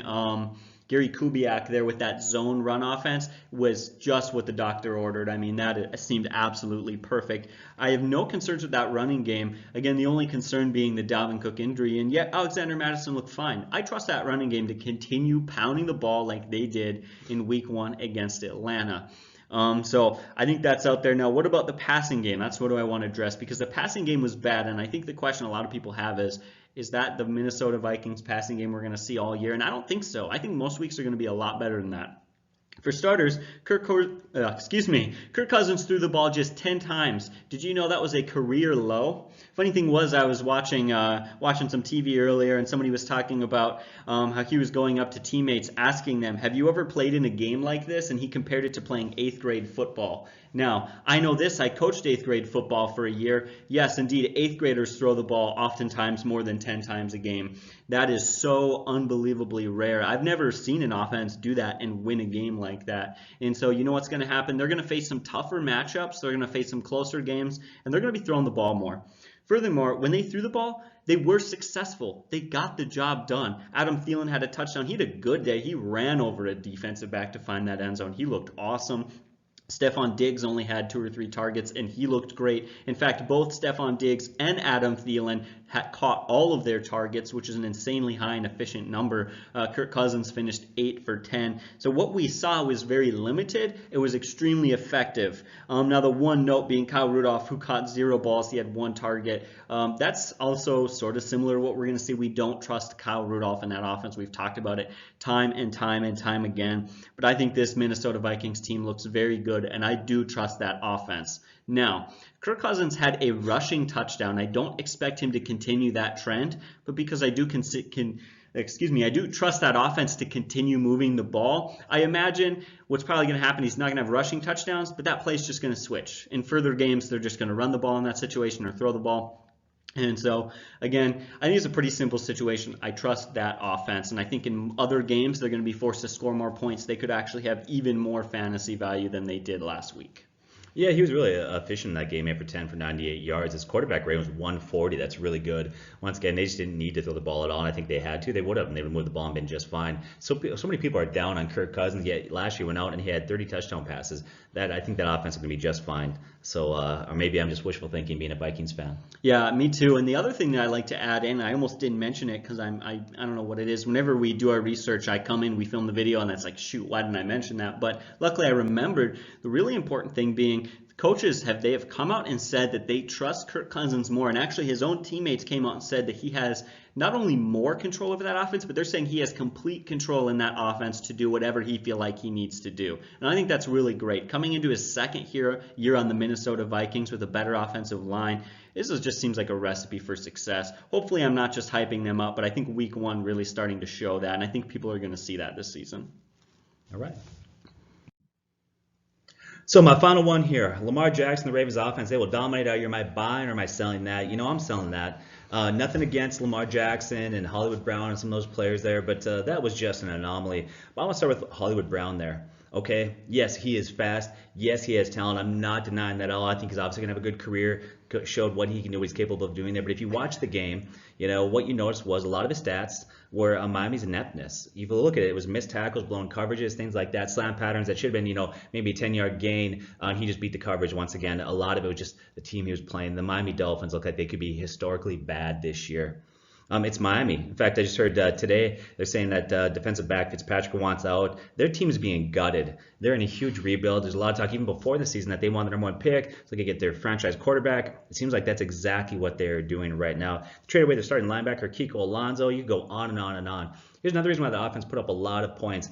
Gary Kubiak there with that zone run offense was just what the doctor ordered. That seemed absolutely perfect. I have no concerns with that running game. Again, the only concern being the Dalvin Cook injury, and yet Alexander Mattison looked fine. I trust that running game to continue pounding the ball like they did in Week 1 against Atlanta. So I think that's out there. Now, what about the passing game? That's what do I want to address, because the passing game was bad, and I think the question a lot of people have is that the Minnesota Vikings passing game we're going to see all year? And I don't think so. I think most weeks are going to be a lot better than that. For starters, Kirk Cousins threw the ball just 10 times. Did you know that was a career low? Funny thing was, I was watching some TV earlier, and somebody was talking about how he was going up to teammates asking them, have you ever played in a game like this? And he compared it to playing 8th grade football. Now, I know this. I coached 8th grade football for a year. Yes, indeed, 8th graders throw the ball oftentimes more than 10 times a game. That is so unbelievably rare. I've never seen an offense do that and win a game like that. And so you know what's going to happen? They're going to face some tougher matchups. They're going to face some closer games, and they're going to be throwing the ball more. Furthermore, when they threw the ball, they were successful. They got the job done. Adam Thielen had a touchdown. He had a good day. He ran over a defensive back to find that end zone. He looked awesome. Stephon Diggs only had 2 or 3 targets, and he looked great. In fact, both Stephon Diggs and Adam Thielen had caught all of their targets, which is an insanely high and efficient number. Kirk Cousins finished 8 for 10. So what we saw was very limited. It was extremely effective. Now the one note being Kyle Rudolph, who caught 0 balls. He had 1 target. That's also sort of similar to what we're going to see. We don't trust Kyle Rudolph in that offense. We've talked about it time and time and time again. But I think this Minnesota Vikings team looks very good, and I do trust that offense. Now, Kirk Cousins had a rushing touchdown. I don't expect him to continue that trend, but because I do I do trust that offense to continue moving the ball. I imagine what's probably going to happen, he's not going to have rushing touchdowns, but that play's just going to switch. In further games, they're just going to run the ball in that situation or throw the ball. And so, again, I think it's a pretty simple situation. I trust that offense, and I think in other games they're going to be forced to score more points. They could actually have even more fantasy value than they did last week. Yeah, he was really efficient in that game, 8 for 10 for 98 yards. His quarterback rating was 140. That's really good. Once again, they just didn't need to throw the ball at all, and I think they had to. They would have, and they would have moved the ball and been just fine. So many people are down on Kirk Cousins. Yet last year went out and he had 30 touchdown passes. I think that offense is going to be just fine. So, or maybe I'm just wishful thinking being a Vikings fan. Yeah, me too. And the other thing that I like to add in, I almost didn't mention it because I don't know what it is. Whenever we do our research, I come in, we film the video, and that's like, shoot, why didn't I mention that? But luckily I remembered the really important thing being coaches have come out and said that they trust Kirk Cousins more, and actually his own teammates came out and said that he has not only more control over that offense, but they're saying he has complete control in that offense to do whatever he feel like he needs to do. And I think that's really great. Coming into his second year on the Minnesota Vikings with a better offensive line, this just seems like a recipe for success. Hopefully I'm not just hyping them up, but I think week 1 really starting to show that, and I think people are going to see that this season. All right. So my final one here, Lamar Jackson, the Ravens offense, they will dominate out here. Am I buying or am I selling that? I'm selling that. Nothing against Lamar Jackson and Hollywood Brown and some of those players there, but that was just an anomaly. But I want to start with Hollywood Brown there. Okay, yes, he is fast. Yes, he has talent. I'm not denying that at all. I think he's obviously going to have a good career, showed what he can do, what he's capable of doing there. But if you watch the game, what you noticed was a lot of his stats were Miami's ineptness. If you look at it, it was missed tackles, blown coverages, things like that, slam patterns that should have been, maybe a 10-yard gain. He just beat the coverage once again. A lot of it was just the team he was playing. The Miami Dolphins look like they could be historically bad this year. It's Miami. In fact, I just heard today they're saying that defensive back Fitzpatrick wants out. Their team is being gutted. They're in a huge rebuild. There's a lot of talk even before the season that they want the number 1 pick so they could get their franchise quarterback. It seems like that's exactly what they're doing right now. They traded away their starting linebacker Kiko Alonso. You go on and on and on. Here's another reason why the offense put up a lot of points.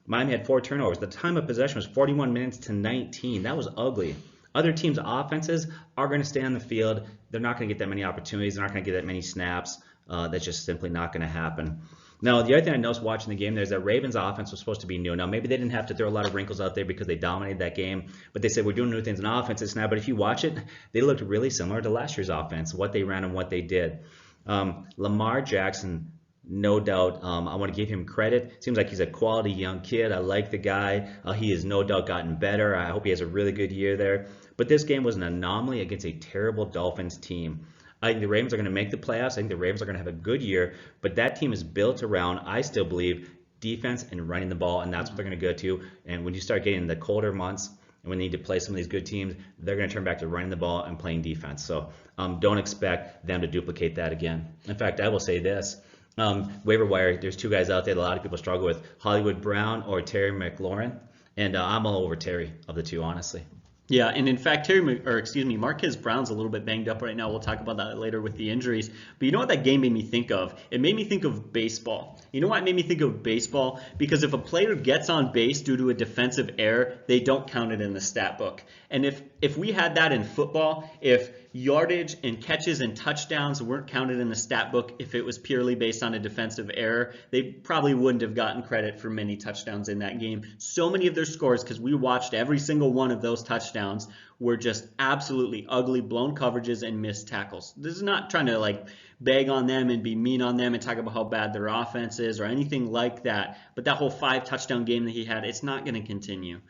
Miami had 4 turnovers. The time of possession was 41 minutes to 19. That was ugly. Other teams' offenses are going to stay on the field. They're not going to get that many opportunities. They're not going to get that many snaps. That's just simply not going to happen. Now, the other thing I noticed watching the game there is that Ravens' offense was supposed to be new. Now, maybe they didn't have to throw a lot of wrinkles out there because they dominated that game, but they said we're doing new things in offenses now. But if you watch it, they looked really similar to last year's offense, what they ran and what they did. Lamar Jackson, no doubt, I want to give him credit. Seems like he's a quality young kid. I like the guy. He has no doubt gotten better. I hope he has a really good year there. But this game was an anomaly against a terrible Dolphins team. I think the Ravens are going to make the playoffs. I think the Ravens are going to have a good year. But that team is built around, I still believe, defense and running the ball, and that's what they're going to go to. And when you start getting the colder months and when they need to play some of these good teams, they're going to turn back to running the ball and playing defense. So don't expect them to duplicate that again. In fact, I will say this. Waiver wire, there's 2 guys out there that a lot of people struggle with, Hollywood Brown or Terry McLaurin. And I'm all over Terry of the 2, honestly. Yeah, and in fact, Marquise Brown's a little bit banged up right now. We'll talk about that later with the injuries. But you know what that game made me think of? It made me think of baseball. You know why it made me think of baseball? Because if a player gets on base due to a defensive error, they don't count it in the stat book. And if we had that in football, if yardage and catches and touchdowns weren't counted in the stat book, if it was purely based on a defensive error, they probably wouldn't have gotten credit for many touchdowns in that game. So many of their scores, because we watched every single one of those touchdowns, were just absolutely ugly, blown coverages and missed tackles. This is not trying to bag on them and be mean on them and talk about how bad their offense is or anything like that. But that whole 5 touchdown game that he had, it's not going to continue.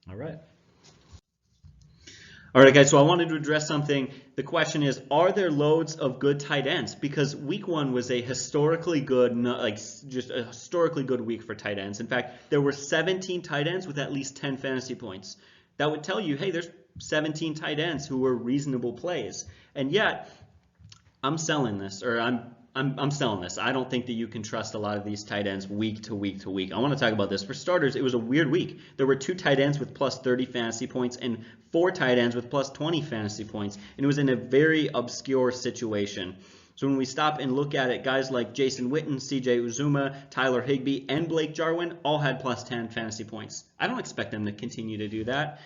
All right. All right, guys, so I wanted to address something. The question is, are there loads of good tight ends? Because week one was a historically good, just a historically good week for tight ends. In fact, there were 17 tight ends with at least 10 fantasy points. That would tell you, hey, there's 17 tight ends who were reasonable plays. And yet, I'm selling this, or I'm selling this. I don't think that you can trust a lot of these tight ends week to week to week. I want to talk about this. For starters, it was a weird week. There were 2 tight ends with plus 30 fantasy points and 4 tight ends with plus 20 fantasy points. And it was in a very obscure situation. So when we stop and look at it, guys like Jason Witten, CJ Uzuma, Tyler Higbee, and Blake Jarwin all had plus 10 fantasy points. I don't expect them to continue to do that.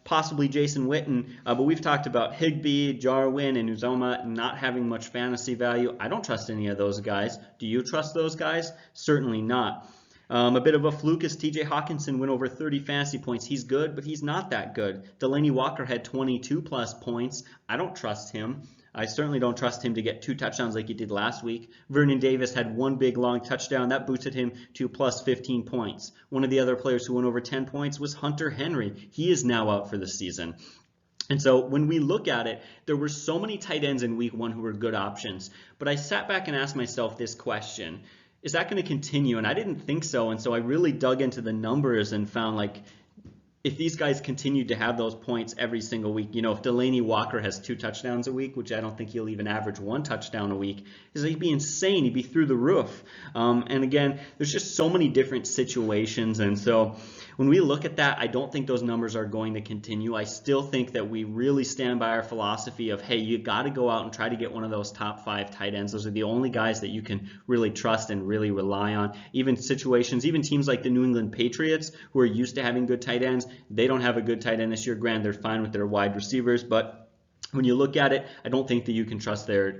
Possibly Jason Witten, but we've talked about Higbee, Jarwin, and Uzuma not having much fantasy value. I don't trust any of those guys. Do you trust those guys? Certainly not. A bit of a fluke is TJ Hawkinson went over 30 fantasy points. He's good, but he's not that good. Delaney Walker had 22 plus points. I don't trust him. I certainly don't trust him to get 2 touchdowns like he did last week. Vernon Davis had 1 big long touchdown. That boosted him to plus 15 points. One of the other players who went over 10 points was Hunter Henry. He is now out for the season. And so when we look at it, there were so many tight ends in week 1 who were good options. But I sat back and asked myself this question. Is that going to continue? And I didn't think so. And so I really dug into the numbers and found, like, if these guys continued to have those points every single week, if Delaney Walker has 2 touchdowns a week, which I don't think he'll even average 1 touchdown a week, he'd be insane. He'd be through the roof. And again, there's just so many different situations. And so when we look at that, I don't think those numbers are going to continue. I still think that we really stand by our philosophy of, hey, you got to go out and try to get one of those top 5 tight ends. Those are the only guys that you can really trust and really rely on. Even teams like the New England Patriots, who are used to having good tight ends, they don't have a good tight end this year. Granted, they're fine with their wide receivers, but when you look at it, I don't think that you can trust a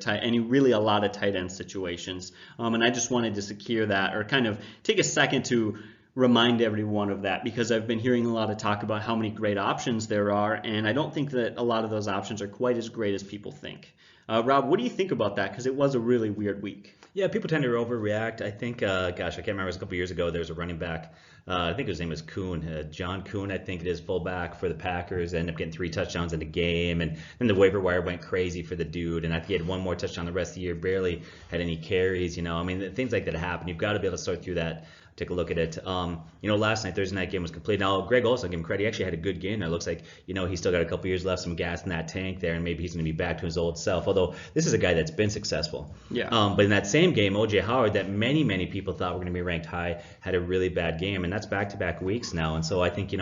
lot of tight end situations. And I just wanted to secure that, or kind of take a second to remind everyone of that, because I've been hearing a lot of talk about how many great options there are, and I don't think that a lot of those options are quite as great as people think. Rob, what do you think about that? Because it was a really weird week. Yeah, people tend to overreact. I think, I can't remember, it was a couple years ago, there was a running back, I think his name was Kuhn, John Kuhn, I think it is, fullback for the Packers, ended up getting 3 touchdowns in the game, and then the waiver wire went crazy for the dude, and I think he had 1 more touchdown the rest of the year, barely had any carries, things like that happen. You've got to be able to sort through that. Take a look at it. Last night, Thursday night game was complete. Now, Greg also, give him credit, he actually had a good game. It looks like, he's still got a couple years left, some gas in that tank there, and maybe he's going to be back to his old self. Although, this is a guy that's been successful. Yeah. But in that same game, O.J. Howard, that many, many people thought were going to be ranked high, had a really bad game, and that's back-to-back weeks now. And so I think,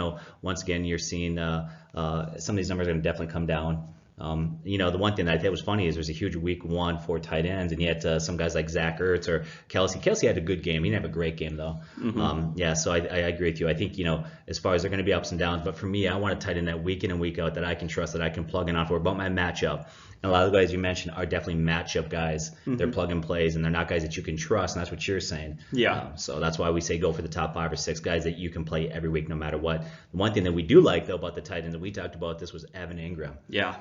once again, you're seeing some of these numbers are going to definitely come down. The one thing that I thought was funny is there's a huge week 1 for tight ends, and yet some guys like Zach Ertz or Kelsey. Kelsey had a good game. He didn't have a great game, though. Mm-hmm. So I agree with you. I think, as far as they're going to be ups and downs, but for me, I want a tight end that week in and week out that I can trust, that I can plug in on for about my matchup. And a lot of the guys you mentioned are definitely matchup guys. Mm-hmm. They're plug and plays, and they're not guys that you can trust, and that's what you're saying. Yeah. So that's why we say go for the top 5 or 6 guys that you can play every week no matter what. The one thing that we do like, though, about the tight ends that we talked about, this was Evan Ingram. Yeah.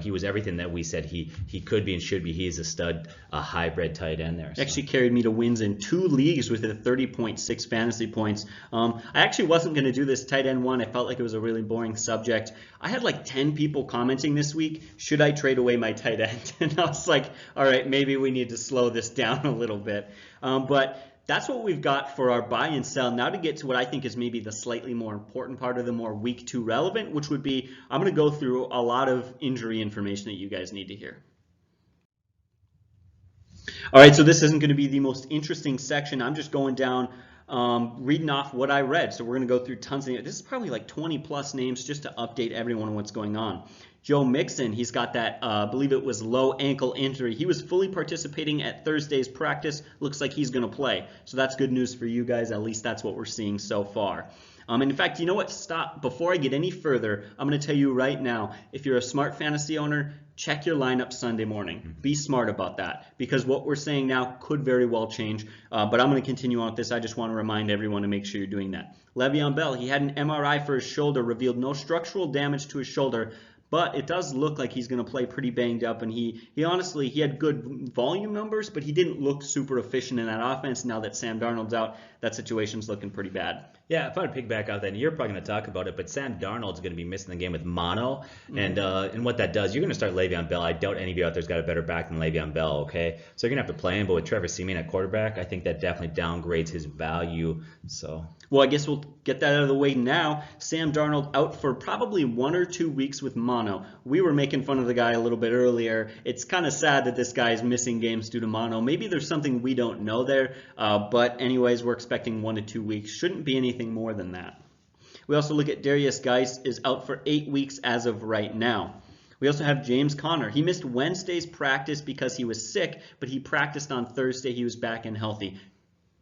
He was everything that we said he could be and should be. He is a stud, a hybrid tight end there. So. Actually carried me to wins in 2 leagues with a 30.6 fantasy points. I actually wasn't going to do this tight end one. I felt like it was a really boring subject. I had like 10 people commenting this week, should I trade away my tight end? And I was like, all right, maybe we need to slow this down a little bit. But that's what we've got for our buy and sell. Now to get to what I think is maybe the slightly more important part of the more week 2 relevant, which would be, I'm going to go through a lot of injury information that you guys need to hear. All right, so this isn't going to be the most interesting section. I'm just going down, reading off what I read. So we're going to go through tons of names. This is probably like 20 plus names just to update everyone on what's going on. Joe Mixon, he's got that, I believe it was low ankle injury. He was fully participating at Thursday's practice. Looks like he's going to play. So that's good news for you guys. At least that's what we're seeing so far. And in fact, you know what? Stop. Before I get any further, I'm going to tell you right now, if you're a smart fantasy owner, check your lineup Sunday morning. Be smart about that, because what we're saying now could very well change. But I'm going to continue on with this. I just want to remind everyone to make sure you're doing that. Le'Veon Bell, he had an MRI for his shoulder, revealed no structural damage to his shoulder, but it does look like he's going to play pretty banged up, and he honestly, he had good volume numbers, but he didn't look super efficient in that offense. Now that Sam Darnold's out, that situation's looking pretty bad. Yeah, if I would piggyback out that, and you're probably going to talk about it, but Sam Darnold's going to be missing the game with mono, and what that does, you're going to start Le'Veon Bell. I doubt any of you out there's got a better back than Le'Veon Bell, okay? So you're going to have to play him, but with Trevor Siemian at quarterback, I think that definitely downgrades his value. So. Well, I guess we'll get that out of the way now. Sam Darnold out for probably 1 or 2 weeks with mono. We were making fun of the guy a little bit earlier. It's kind of sad that this guy is missing games due to mono. Maybe there's something we don't know there, but anyways, we're expecting 1 to 2 weeks. Shouldn't be anything more than that. We also look at Derrius Guice is out for 8 weeks as of right now. We also have James Conner. He missed Wednesday's practice because he was sick, but he practiced on Thursday. He was back and healthy.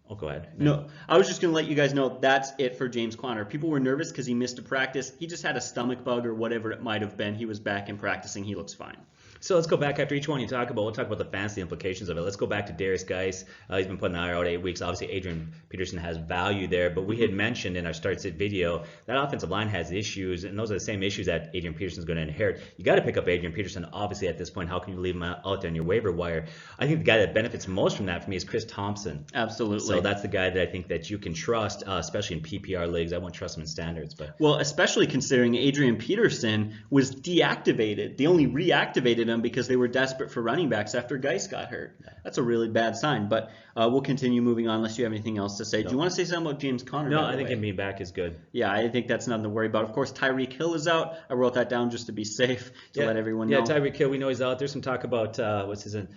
Oh, go ahead. No, I was just going to let you guys know that's it for James Conner. People were nervous because he missed a practice. He just had a stomach bug or whatever it might have been. He was back and practicing. He looks fine. So let's go back after each one we'll talk about the fantasy implications of it. Let's go back to Derrius Guice. He's been putting the IR out 8 weeks. Obviously, Adrian Peterson has value there, but we had mentioned in our start sit video that offensive line has issues, and those are the same issues that Adrian Peterson is going to inherit. You got to pick up Adrian Peterson. Obviously, at this point, how can you leave him out there on your waiver wire? I think the guy that benefits most from that for me is Chris Thompson. Absolutely. So that's the guy that I think that you can trust, especially in PPR leagues. I won't trust him in standards, but well, especially considering Adrian Peterson was deactivated. They only reactivated him because they were desperate for running backs after Guice got hurt. That's a really bad sign, but we'll continue moving on unless you have anything else to say. Do you want to say something about James Conner? No, I think him being back is good. Yeah, I think that's nothing to worry about. Of course, Tyreek Hill is out. I wrote that down just to be safe, to let everyone know. Yeah, Tyreek Hill, we know he's out. There's some talk about, what's his name?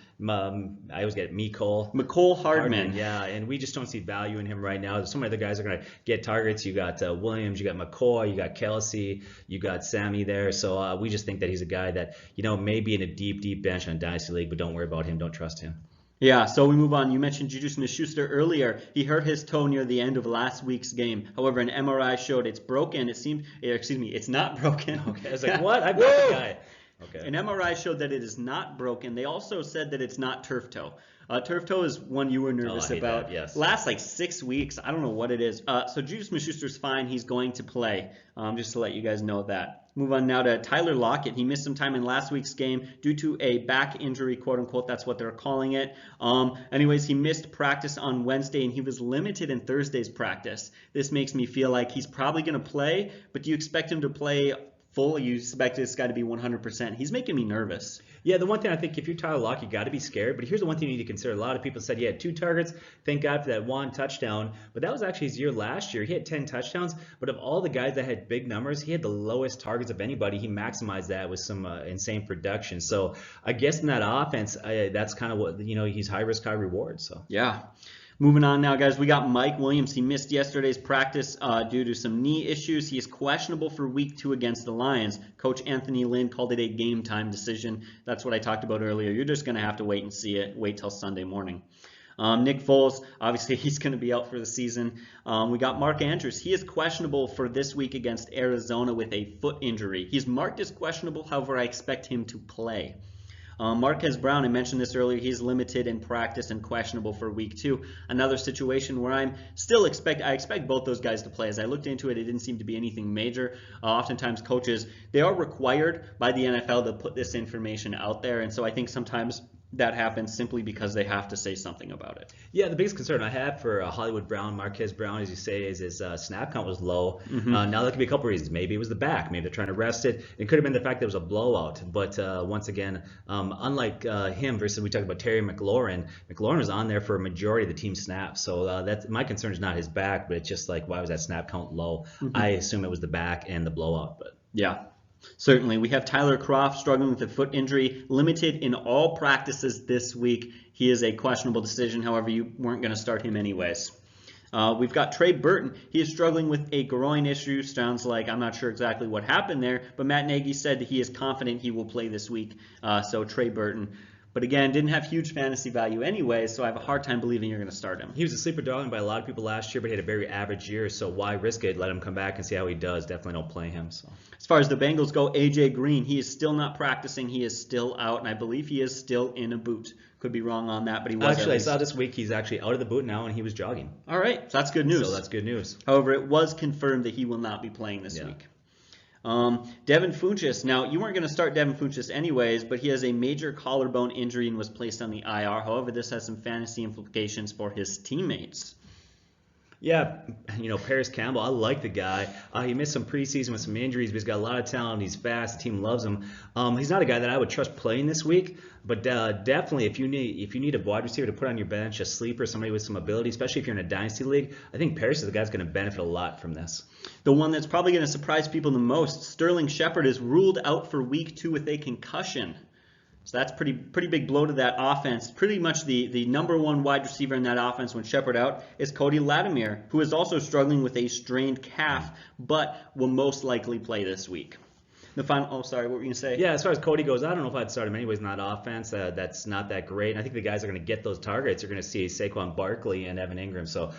I always get Mecole Hardman. Yeah, and we just don't see value in him right now. So many other guys are going to get targets. You got Williams, you got McCoy, you got Kelsey, you got Sammy there. So we just think that he's a guy that, maybe in a deep bench on a Dynasty League, but don't worry about him. Don't trust him. Yeah, so we move on. You mentioned Juju Smith-Schuster earlier. He hurt his toe near the end of last week's game. However, an MRI showed it's broken. It's not broken. Okay, I was like, what? I've got the guy. Okay. An MRI showed that it is not broken. They also said that it's not turf toe. Turf toe is one you were nervous about. That, yes. Last like 6 weeks. I don't know what it is. So Juju Smith-Schuster's fine. He's going to play. Just to let you guys know that. Move on now to Tyler Lockett. He missed some time in last week's game due to a back injury, quote unquote. That's what they're calling it. Anyways, he missed practice on Wednesday and he was limited in Thursday's practice. This makes me feel like he's probably going to play, but do you expect him to play full? You expect this guy to be 100%. He's making me nervous. Yeah, the one thing I think if you're Tyler Lockett, you got to be scared. But here's the one thing you need to consider. A lot of people said he had 2 targets. Thank God for that 1 touchdown. But that was actually his year last year. He had 10 touchdowns. But of all the guys that had big numbers, he had the lowest targets of anybody. He maximized that with some insane production. So I guess in that offense, that's kind of what, he's high risk, high reward. So yeah. Moving on now, guys, we got Mike Williams. He missed yesterday's practice due to some knee issues. He is questionable for week 2 against the Lions. Coach Anthony Lynn called it a game time decision. That's what I talked about earlier. You're just going to have to wait and see it. Wait till Sunday morning. Nick Foles, obviously he's going to be out for the season. We got Mark Andrews. He is questionable for this week against Arizona with a foot injury. He's marked as questionable, however, I expect him to play. Marquez Brown, I mentioned this earlier, he's limited in practice and questionable for week 2. Another situation where I expect both those guys to play. As I looked into it, it didn't seem to be anything major. Oftentimes coaches, they are required by the NFL to put this information out there, and so I think sometimes that happens simply because they have to say something about it. Yeah, the biggest concern I have for Hollywood Brown, Marquez Brown, as you say, is his snap count was low. Now, there could be a couple reasons. Maybe it was the back. Maybe they're trying to rest it. It could have been the fact that it was a blowout. But once again, unlike him versus we talked about Terry McLaurin was on there for a majority of the team snaps. So that's my concern is not his back, but it's just like, why was that snap count low? I assume it was the back and the blowout. But yeah. Certainly. We have Tyler Kroft struggling with a foot injury, limited in all practices this week. He is a questionable decision. However, you weren't going to start him anyways. We've got Trey Burton. He is struggling with a groin issue. Sounds like I'm not sure exactly what happened there, but Matt Nagy said that he is confident he will play this week. So Trey Burton. But again, didn't have huge fantasy value anyway, so I have a hard time believing you're going to start him. He was a sleeper darling by a lot of people last year, but he had a very average year, so why risk it? Let him come back and see how he does. Definitely don't play him. So. As far as the Bengals go, A.J. Green, he is still not practicing. He is still out, and I believe he is still in a boot. Could be wrong on that, but he was. Actually, I saw this week he's actually out of the boot now, and he was jogging. All right, so that's good news. So that's good news. However, it was confirmed that he will not be playing this week. Devin Funches. Now, you weren't going to start Devin Funches anyways, but he has a major collarbone injury and was placed on the IR. However, this has some fantasy implications for his teammates. Yeah, Paris Campbell, I like the guy. He missed some preseason with some injuries, but he's got a lot of talent. He's fast. The team loves him. He's not a guy that I would trust playing this week, but definitely if you need a wide receiver to put on your bench, a sleeper, somebody with some ability, especially if you're in a dynasty league, I think Paris is the guy that's going to benefit a lot from this. The one that's probably going to surprise people the most, Sterling Shepard, is ruled out for week 2 with a concussion. So that's pretty big blow to that offense. Pretty much the number one wide receiver in that offense when Shepard out is Cody Lattimere, who is also struggling with a strained calf, but will most likely play this week. The final, sorry, what were you going to say? Yeah, as far as Cody goes, I don't know if I'd start him anyways in that offense. That's not that great. And I think the guys are going to get those targets. You're going to see Saquon Barkley and Evan Ingram. So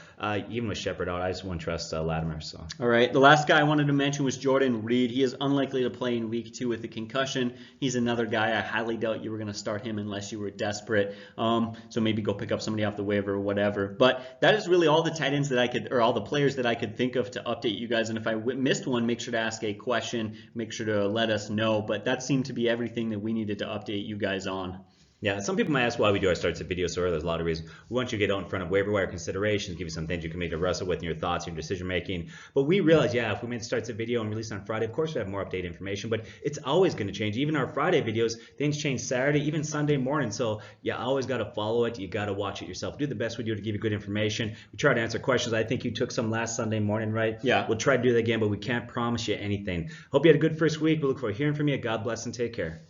even with Shepard out, I just wouldn't trust Lattimere. So. All right. The last guy I wanted to mention was Jordan Reed. He is unlikely to play in week 2 with a concussion. He's another guy I highly doubt you were going to start him unless you were desperate. So maybe go pick up somebody off the waiver or whatever. But that is really all the tight ends that I could, or all the players that I could think of to update you guys. And if I missed one, make sure to ask a question. Make sure to let us know. But that seemed to be everything that we needed to update you guys on. Yeah, some people might ask why we do our starts of video so early. There's a lot of reasons. We want you to get out in front of waiver wire considerations, give you some things you can make a wrestle with in your thoughts, your decision making. But we realize, yeah, if we made starts of video and release on Friday, of course we have more updated information, but it's always going to change. Even our Friday videos, things change Saturday, even Sunday morning. So you always got to follow it. You got to watch it yourself. Do the best we do to give you good information. We try to answer questions. I think you took some last Sunday morning, right? Yeah. We'll try to do that again, but we can't promise you anything. Hope you had a good first week. We look forward to hearing from you. God bless and take care.